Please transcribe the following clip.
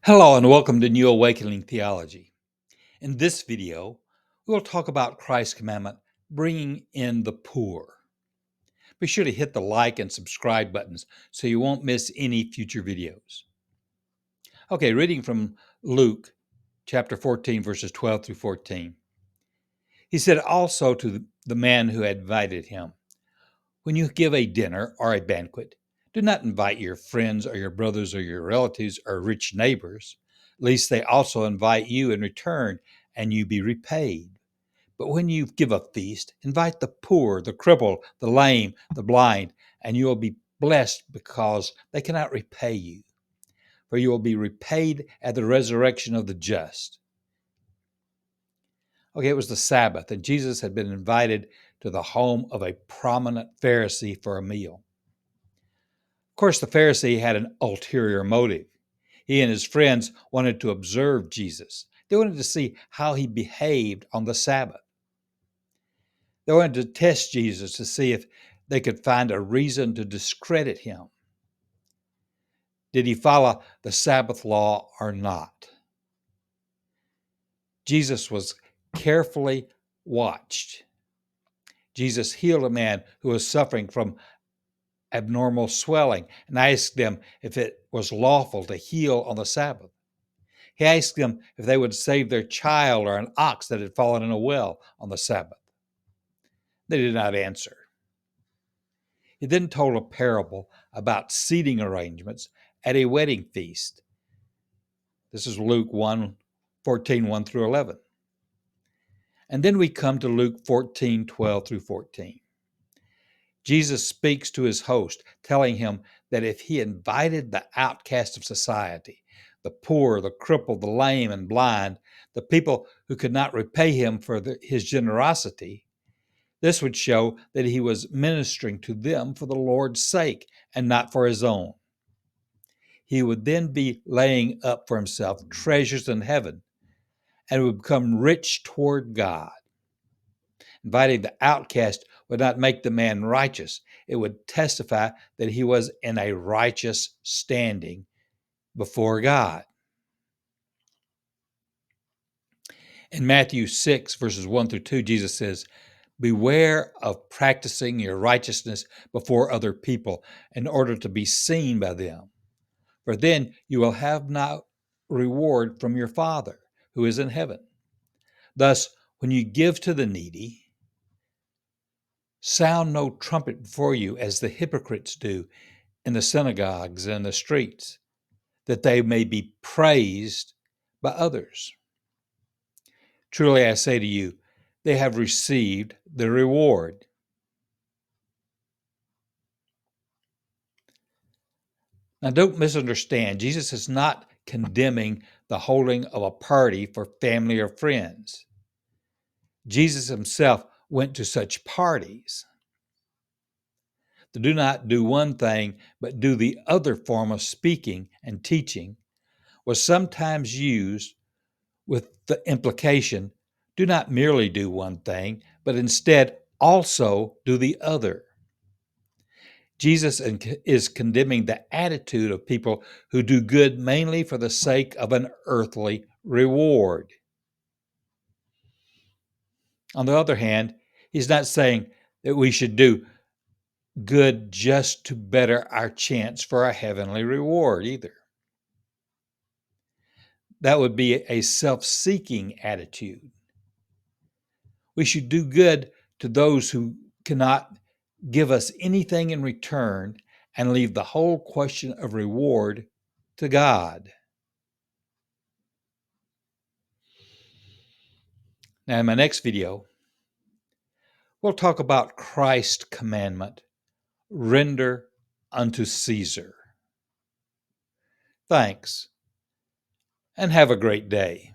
Hello and welcome to New Awakening Theology. In this video, we will talk about Christ's commandment, bringing in the poor. Be sure to hit the like and subscribe buttons so you won't miss any future videos. Okay, reading from Luke chapter 14, verses 12 through 14. He said also to the man who had invited him, "When you give a dinner or a banquet, do not invite your friends or your brothers or your relatives or rich neighbors, lest they also invite you in return and you be repaid. But when you give a feast, invite the poor, the crippled, the lame, the blind, and you will be blessed because they cannot repay you, for you will be repaid at the resurrection of the just." Okay, it was the Sabbath, and Jesus had been invited to the home of a prominent Pharisee for a meal. Of course, the Pharisee had an ulterior motive. He and his friends wanted to observe Jesus. They wanted to see how he behaved on the Sabbath. They wanted to test Jesus to see if they could find a reason to discredit him. Did he follow the Sabbath law or not? Jesus was carefully watched. Jesus healed a man who was suffering from abnormal swelling and asked them if it was lawful to heal on the Sabbath. He asked them if they would save their child or an ox that had fallen in a well on the Sabbath. They did not answer. He then told a parable about seating arrangements at a wedding feast. This is Luke 1:14, 1 through 11. And then we come to Luke 14:12 through 14. Jesus speaks to his host, telling him that if he invited the outcast of society, the poor, the crippled, the lame, and blind, the people who could not repay him for his generosity, this would show that he was ministering to them for the Lord's sake and not for his own. He would then be laying up for himself treasures in heaven and would become rich toward God. Inviting the outcast would not make the man righteous. It would testify that he was in a righteous standing before God. In Matthew 6, verses 1 through 2, Jesus says, "Beware of practicing your righteousness before other people in order to be seen by them, for then you will have no reward from your Father who is in heaven. Thus, when you give to the needy, sound no trumpet before you as the hypocrites do in the synagogues and the streets, that they may be praised by others. Truly I say to you, they have received the reward." Now, don't misunderstand. Jesus is not condemning the holding of a party for family or friends. Jesus himself went to such parties. The "do not do one thing, but do the other" form of speaking and teaching was sometimes used with the implication, do not merely do one thing, but instead also do the other. Jesus is condemning the attitude of people who do good mainly for the sake of an earthly reward. On the other hand, he's not saying that we should do good just to better our chance for a heavenly reward either. That would be a self-seeking attitude. We should do good to those who cannot give us anything in return and leave the whole question of reward to God. Now, in my next video, we'll talk about Christ's commandment, render unto Caesar. Thanks, and have a great day.